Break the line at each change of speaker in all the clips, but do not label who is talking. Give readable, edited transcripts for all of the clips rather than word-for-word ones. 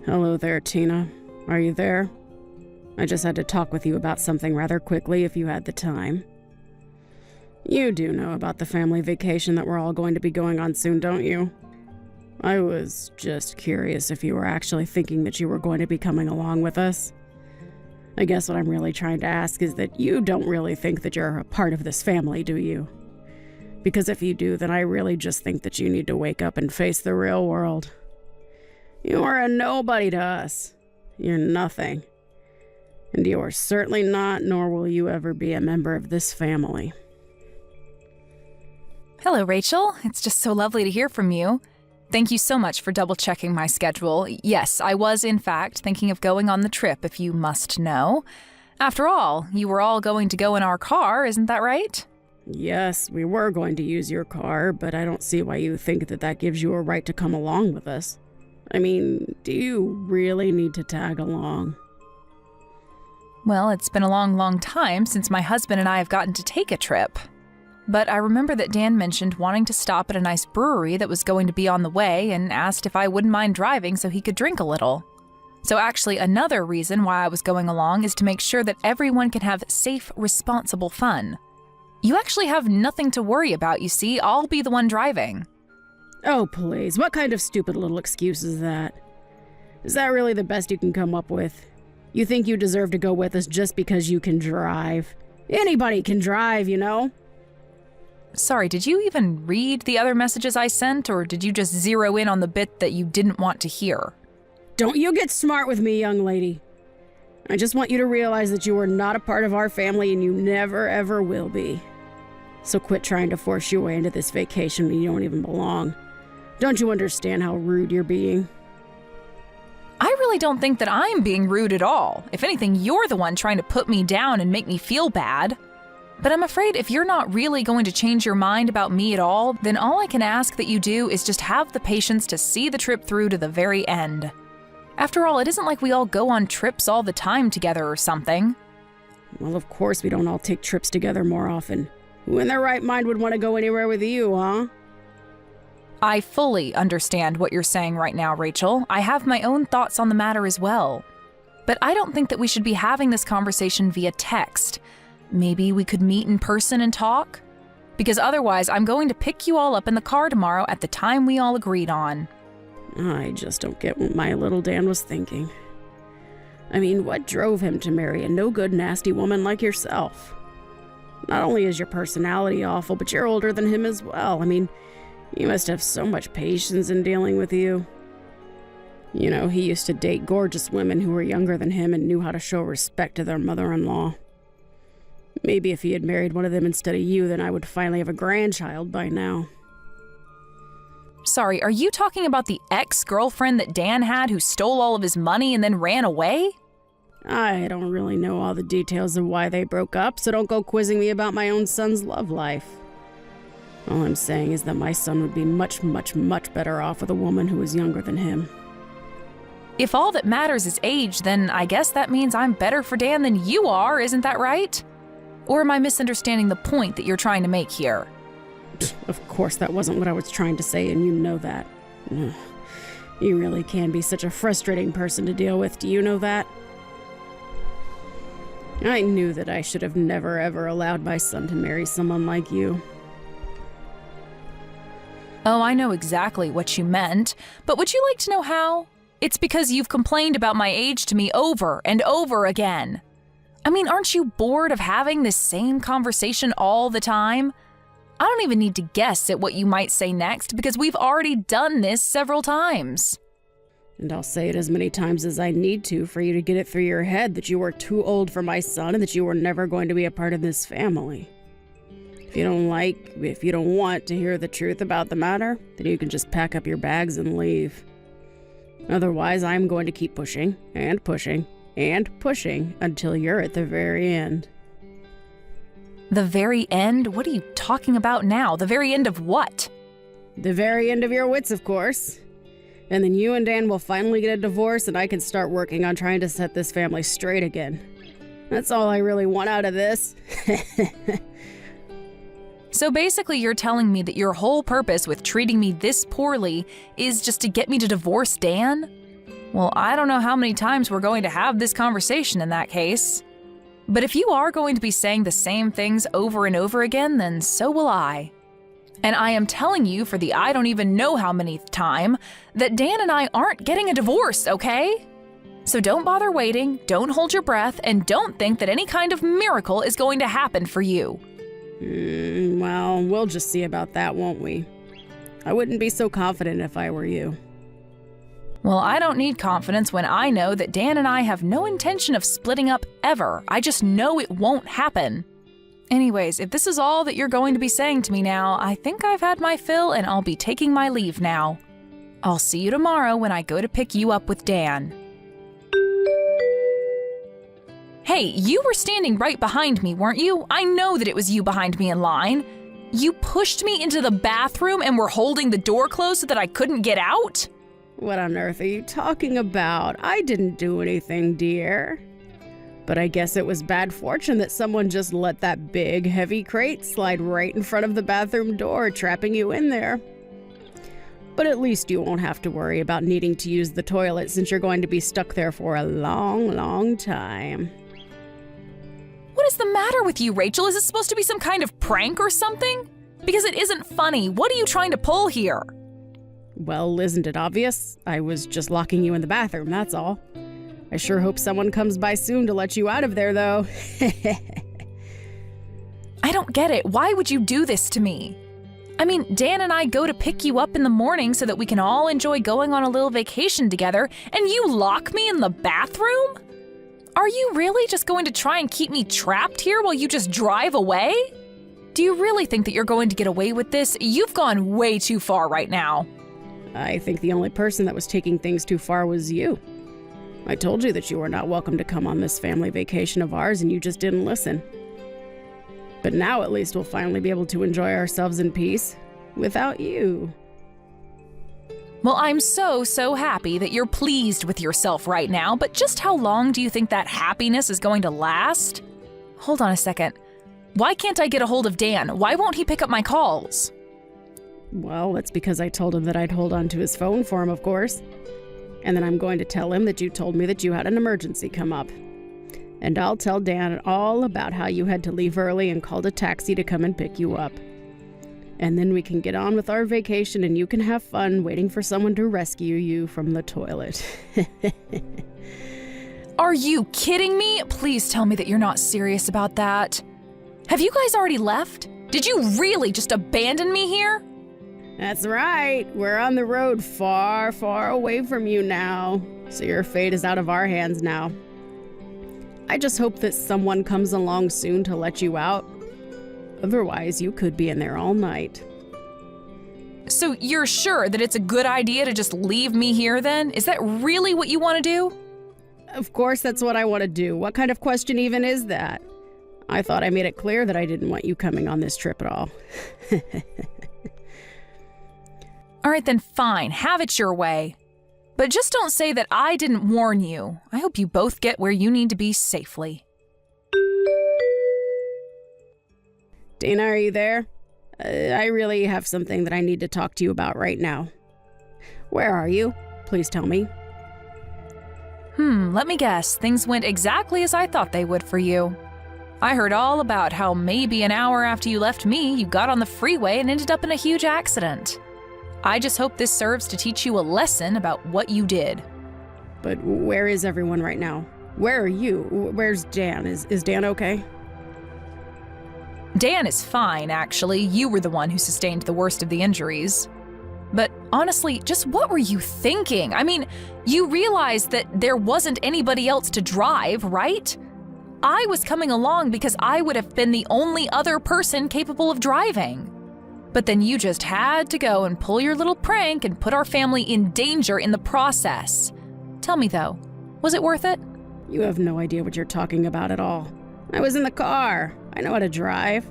Hello there, Tina. Are you there? I just had to talk with you about something rather quickly if you had the time. You do know about the family vacation that we're all going to be going on soon, don't you? I was just curious if you were actually thinking that you were going to be coming along with us. I guess what I'm really trying to ask is that you don't really think that you're a part of this family, do you? Because if you do, then I really just think that you need to wake up and face the real world. You are a nobody to us. You're nothing. And you are certainly not, nor will you ever be a member of this family.
Hello, Rachel. It's just so lovely to hear from you. Thank you so much for double-checking my schedule. Yes, I was, in fact, thinking of going on the trip, if you must know. After all, you were all going to go in our car, isn't that right?
Yes, we were going to use your car, but I don't see why you think that that gives you a right to come along with us. I mean, do you really need to tag along?
Well, it's been a long time since my husband and I have gotten to take a trip. But I remember that Dan mentioned wanting to stop at a nice brewery that was going to be on the way and asked if I wouldn't mind driving so he could drink a little. So actually, another reason why I was going along is to make sure that everyone can have safe, responsible fun. You actually have nothing to worry about, you see. I'll be the one driving.
Oh, please. What kind of stupid little excuse is that? Is that really the best you can come up with? You think you deserve to go with us just because you can drive? Anybody can drive, you know?
Sorry, did you even read the other messages I sent, or did you just zero in on the bit that you didn't want to hear?
Don't you get smart with me, young lady. I just want you to realize that you are not a part of our family and you never, ever will be. So quit trying to force your way into this vacation when you don't even belong. Don't you understand how rude you're being?
I really don't think that I'm being rude at all. If anything, you're the one trying to put me down and make me feel bad. But I'm afraid if you're not really going to change your mind about me at all, then all I can ask that you do is just have the patience to see the trip through to the very end. After all, it isn't like we all go on trips all the time together or something.
Well, of course we don't all take trips together more often. Who in their right mind would want to go anywhere with you, huh?
I fully understand what you're saying right now, Rachel. I have my own thoughts on the matter as well. But I don't think that we should be having this conversation via text. Maybe we could meet in person and talk? Because otherwise, I'm going to pick you all up in the car tomorrow at the time we all agreed on.
I just don't get what my little Dan was thinking. I mean, what drove him to marry a no-good, nasty woman like yourself? Not only is your personality awful, but you're older than him as well. I mean, you must have so much patience in dealing with you. You know, he used to date gorgeous women who were younger than him and knew how to show respect to their mother-in-law. Maybe if he had married one of them instead of you, then I would finally have a grandchild by now.
Sorry, are you talking about the ex-girlfriend that Dan had who stole all of his money and then ran away?
I don't really know all the details of why they broke up, so don't go quizzing me about my own son's love life. All I'm saying is that my son would be much better off with a woman who was younger than him.
If all that matters is age, then I guess that means I'm better for Dan than you are, isn't that right? Or am I misunderstanding the point that you're trying to make here?
Of course, that wasn't what I was trying to say, and you know that. Ugh. You really can be such a frustrating person to deal with, do you know that? I knew that I should have never ever allowed my son to marry someone like you.
Oh, I know exactly what you meant, but would you like to know how? It's because you've complained about my age to me over and over again. I mean, aren't you bored of having this same conversation all the time? I don't even need to guess at what you might say next because we've already done this several times.
And I'll say it as many times as I need to for you to get it through your head that you were too old for my son and that you were never going to be a part of this family. If you don't want to hear the truth about the matter, then you can just pack up your bags and leave. Otherwise, I'm going to keep pushing and pushing and pushing until you're at the very end.
The very end? What are you talking about now? The very end of what?
The very end of your wits, of course. And then you and Dan will finally get a divorce and I can start working on trying to set this family straight again. That's all I really want out of this.
So basically you're telling me that your whole purpose with treating me this poorly is just to get me to divorce Dan? Well, I don't know how many times we're going to have this conversation in that case. But if you are going to be saying the same things over and over again, then so will I. And I am telling you for the I don't even know how many time that Dan and I aren't getting a divorce, okay? So don't bother waiting, don't hold your breath, and don't think that any kind of miracle is going to happen for you.
Well, we'll just see about that, won't we? I wouldn't be so confident if I were you.
Well, I don't need confidence when I know that Dan and I have no intention of splitting up ever. I just know it won't happen. Anyways, if this is all that you're going to be saying to me now, I think I've had my fill and I'll be taking my leave now. I'll see you tomorrow when I go to pick you up with Dan. Hey, you were standing right behind me, weren't you? I know that it was you behind me in line. You pushed me into the bathroom and were holding the door closed so that I couldn't get out?
What on earth are you talking about? I didn't do anything, dear. But I guess it was bad fortune that someone just let that big, heavy crate slide right in front of the bathroom door, trapping you in there. But at least you won't have to worry about needing to use the toilet since you're going to be stuck there for a long, long time.
What is the matter with you, Rachel? Is it supposed to be some kind of prank or something? Because it isn't funny. What are you trying to pull here?
Well, isn't it obvious? I was just locking you in the bathroom, that's all. I sure hope someone comes by soon to let you out of there, though.
I don't get it. Why would you do this to me? I mean, Dan and I go to pick you up in the morning so that we can all enjoy going on a little vacation together, and you lock me in the bathroom? Are you really just going to try and keep me trapped here while you just drive away? Do you really think that you're going to get away with this? You've gone way too far right now.
I think the only person that was taking things too far was you. I told you that you were not welcome to come on this family vacation of ours, and you just didn't listen. But now at least we'll finally be able to enjoy ourselves in peace, without you.
Well, I'm so happy that you're pleased with yourself right now, but just how long do you think that happiness is going to last? Hold on a second. Why can't I get a hold of Dan? Why won't he pick up my calls?
Well, that's because I told him that I'd hold on to his phone for him, of course. And then I'm going to tell him that you told me that you had an emergency come up. And I'll tell Dan all about how you had to leave early and called a taxi to come and pick you up. And then we can get on with our vacation and you can have fun waiting for someone to rescue you from the toilet.
Are you kidding me? Please tell me that you're not serious about that. Have you guys already left? Did you really just abandon me here?
That's right. We're on the road far, far away from you now. So your fate is out of our hands now. I just hope that someone comes along soon to let you out. Otherwise, you could be in there all night.
So you're sure that it's a good idea to just leave me here then? Is that really what you want to do?
Of course, that's what I want to do. What kind of question even is that? I thought I made it clear that I didn't want you coming on this trip at all.
All right, then fine. Have it your way. But just don't say that I didn't warn you. I hope you both get where you need to be safely.
Dana, are you there? I really have something that I need to talk to you about right now. Where are you? Please tell me.
Let me guess. Things went exactly as I thought they would for you. I heard all about how maybe an hour after you left me, you got on the freeway and ended up in a huge accident. I just hope this serves to teach you a lesson about what you did.
But where is everyone right now? Where are you? Where's Dan? Is Dan okay?
Dan is fine, actually. You were the one who sustained the worst of the injuries. But honestly, just what were you thinking? I mean, you realized that there wasn't anybody else to drive, right? I was coming along because I would have been the only other person capable of driving. But then you just had to go and pull your little prank and put our family in danger in the process. Tell me though, was it worth it?
You have no idea what you're talking about at all. I was in the car. I know how to drive.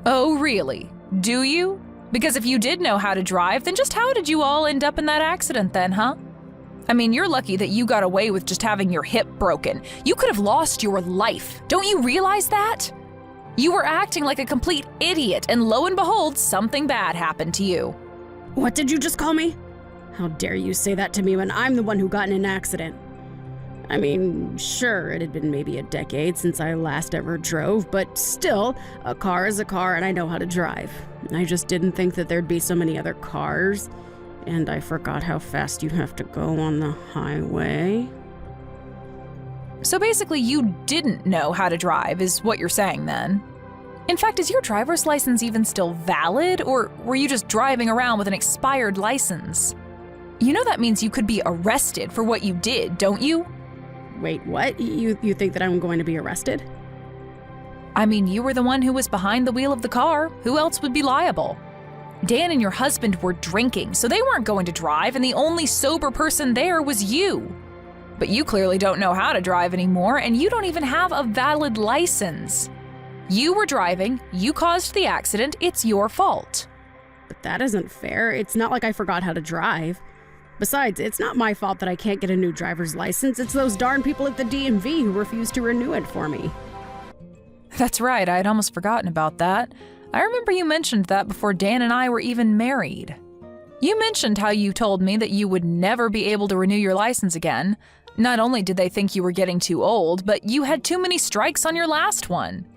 Oh, really? Do you? Because if you did know how to drive, then just how did you all end up in that accident then, huh? I mean, you're lucky that you got away with just having your hip broken. You could have lost your life. Don't you realize that? You were acting like a complete idiot, and lo and behold, something bad happened to you.
What did you just call me? How dare you say that to me when I'm the one who got in an accident? I mean, sure, it had been maybe a decade since I last ever drove, but still, a car is a car and I know how to drive. I just didn't think that there'd be so many other cars, and I forgot how fast you have to go on the highway.
So basically, you didn't know how to drive, is what you're saying then. In fact, is your driver's license even still valid, or were you just driving around with an expired license? You know that means you could be arrested for what you did, don't you?
Wait, what? You think that I'm going to be arrested?
I mean, you were the one who was behind the wheel of the car. Who else would be liable? Dan and your husband were drinking, so they weren't going to drive, and the only sober person there was you. But you clearly don't know how to drive anymore, and you don't even have a valid license. You were driving, you caused the accident, it's your fault.
But that isn't fair. It's not like I forgot how to drive. Besides, it's not my fault that I can't get a new driver's license. It's those darn people at the DMV who refused to renew it for me.
That's right, I had almost forgotten about that. I remember you mentioned that before Dan and I were even married. You mentioned how you told me that you would never be able to renew your license again. Not only did they think you were getting too old, but you had too many strikes on your last one.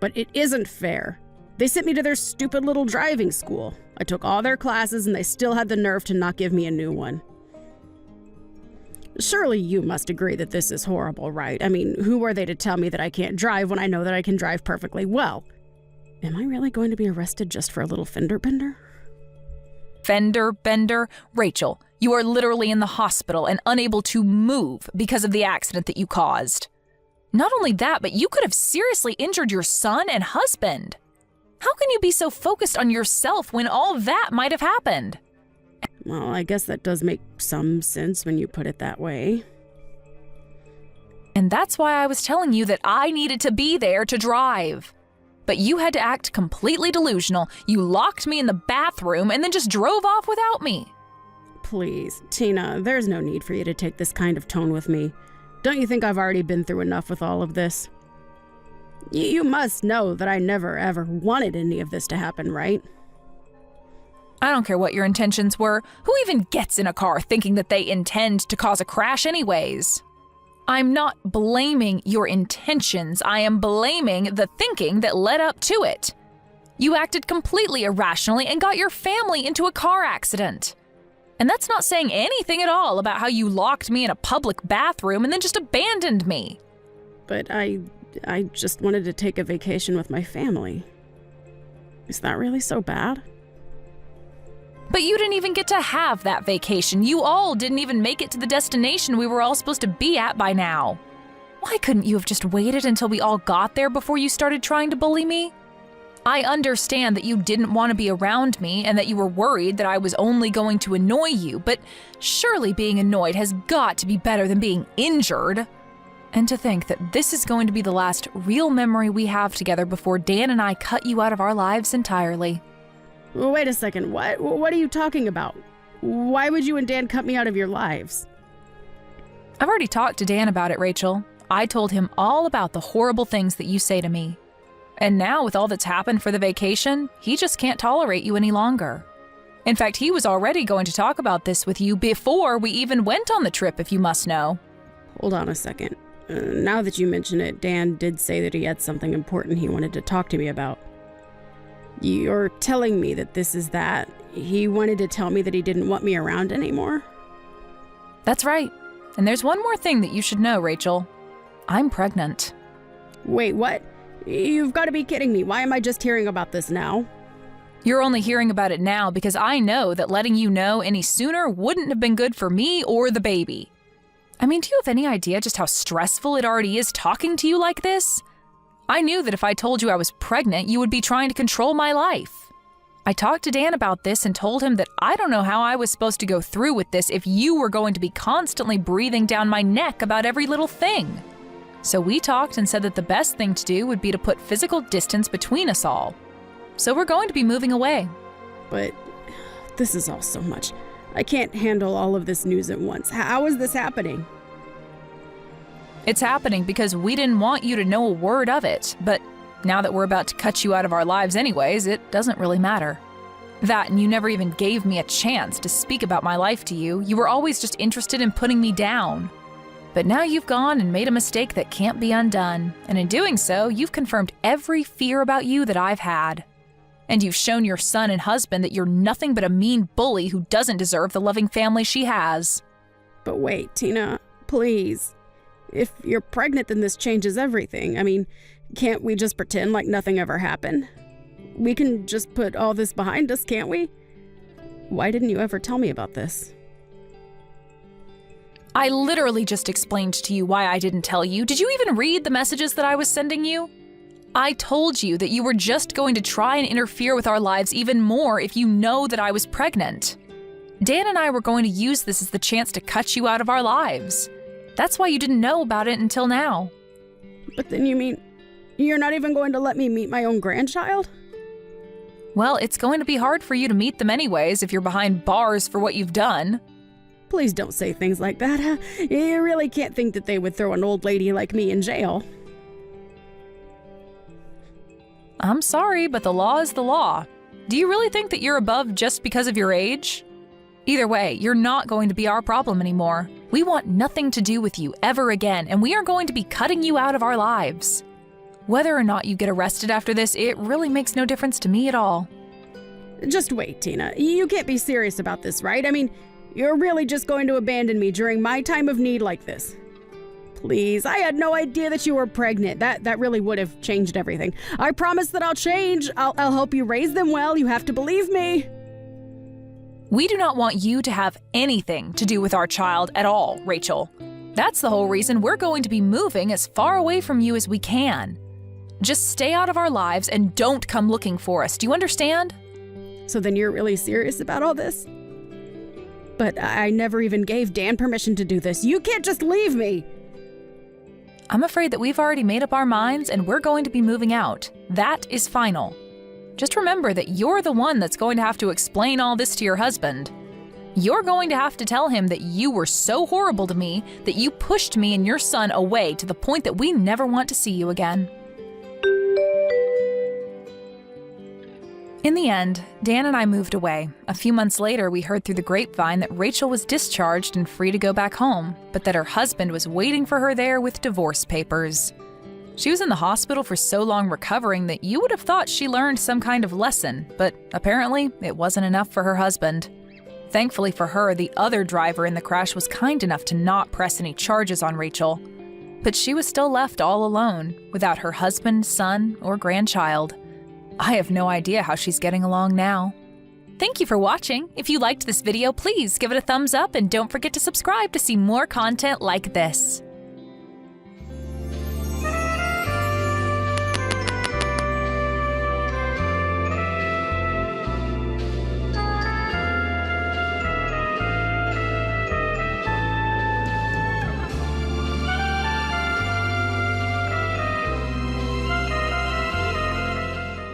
But it isn't fair. They sent me to their stupid little driving school. I took all their classes and they still had the nerve to not give me a new one. Surely you must agree that this is horrible, right? I mean, who are they to tell me that I can't drive when I know that I can drive perfectly well? Am I really going to be arrested just for a little fender bender?
Fender bender? Rachel, you are literally in the hospital and unable to move because of the accident that you caused. Not only that, but you could have seriously injured your son and husband. How can you be so focused on yourself when all that might have happened?
Well, I guess that does make some sense when you put it that way.
And that's why I was telling you that I needed to be there to drive. But you had to act completely delusional. You locked me in the bathroom and then just drove off without me.
Please, Tina, there's no need for you to take this kind of tone with me. Don't you think I've already been through enough with all of this? You must know that I never ever wanted any of this to happen, right?
I don't care what your intentions were. Who even gets in a car thinking that they intend to cause a crash anyways? I'm not blaming your intentions. I am blaming the thinking that led up to it. You acted completely irrationally and got your family into a car accident. And that's not saying anything at all about how you locked me in a public bathroom and then just abandoned me.
But I just wanted to take a vacation with my family. Is that really so bad?
But you didn't even get to have that vacation. You all didn't even make it to the destination we were all supposed to be at by now. Why couldn't you have just waited until we all got there before you started trying to bully me? I understand that you didn't want to be around me and that you were worried that I was only going to annoy you, but surely being annoyed has got to be better than being injured. And to think that this is going to be the last real memory we have together before Dan and I cut you out of our lives entirely.
Wait a second, what? What are you talking about? Why would you and Dan cut me out of your lives?
I've already talked to Dan about it, Rachel. I told him all about the horrible things that you say to me. And now, with all that's happened for the vacation, he just can't tolerate you any longer. In fact, he was already going to talk about this with you before we even went on the trip, if you must know.
Hold on a second. Now that you mention it, Dan did say that he had something important he wanted to talk to me about. You're telling me that this is that? He wanted to tell me that he didn't want me around anymore?
That's right. And there's one more thing that you should know, Rachel. I'm pregnant.
Wait, what? You've got to be kidding me. Why am I just hearing about this now?
You're only hearing about it now because I know that letting you know any sooner wouldn't have been good for me or the baby. I mean, do you have any idea just how stressful it already is talking to you like this? I knew that if I told you I was pregnant, you would be trying to control my life. I talked to Dan about this and told him that I don't know how I was supposed to go through with this if you were going to be constantly breathing down my neck about every little thing. So we talked and said that the best thing to do would be to put physical distance between us all. So we're going to be moving away.
But this is all so much. I can't handle all of this news at once. How is this happening?
It's happening because we didn't want you to know a word of it, but now that we're about to cut you out of our lives anyways, it doesn't really matter. That and you never even gave me a chance to speak about my life to you. You were always just interested in putting me down. But now you've gone and made a mistake that can't be undone. And in doing so, you've confirmed every fear about you that I've had. And you've shown your son and husband that you're nothing but a mean bully who doesn't deserve the loving family she has.
But wait, Tina, please. If you're pregnant, then this changes everything. I mean, can't we just pretend like nothing ever happened? We can just put all this behind us, can't we? Why didn't you ever tell me about this?
I literally just explained to you why I didn't tell you. Did you even read the messages that I was sending you? I told you that you were just going to try and interfere with our lives even more if you know that I was pregnant. Dan and I were going to use this as the chance to cut you out of our lives. That's why you didn't know about it until now.
But then you mean you're not even going to let me meet my own grandchild?
Well, it's going to be hard for you to meet them anyways if you're behind bars for what you've done.
Please don't say things like that. You really can't think that they would throw an old lady like me in jail.
I'm sorry, but the law is the law. Do you really think that you're above just because of your age? Either way, you're not going to be our problem anymore. We want nothing to do with you ever again, and we are going to be cutting you out of our lives. Whether or not you get arrested after this, it really makes no difference to me at all.
Just wait, Tina. You can't be serious about this, right? I mean, you're really just going to abandon me during my time of need like this? Please, I had no idea that you were pregnant. That really would have changed everything. I promise that I'll change. I'll help you raise them well. You have to believe me.
We do not want you to have anything to do with our child at all, Rachel. That's the whole reason we're going to be moving as far away from you as we can. Just stay out of our lives and don't come looking for us. Do you understand?
So then you're really serious about all this? But I never even gave Dan permission to do this. You can't just leave me.
I'm afraid that we've already made up our minds and we're going to be moving out. That is final. Just remember that you're the one that's going to have to explain all this to your husband. You're going to have to tell him that you were so horrible to me that you pushed me and your son away to the point that we never want to see you again. In the end, Dan and I moved away. A few months later, we heard through the grapevine that Rachel was discharged and free to go back home, but that her husband was waiting for her there with divorce papers. She was in the hospital for so long recovering that you would have thought she learned some kind of lesson, but apparently it wasn't enough for her husband. Thankfully for her, the other driver in the crash was kind enough to not press any charges on Rachel. But she was still left all alone, without her husband, son, or grandchild. I have no idea how she's getting along now. Thank you for watching. If you liked this video, please give it a thumbs up and don't forget to subscribe to see more content like this.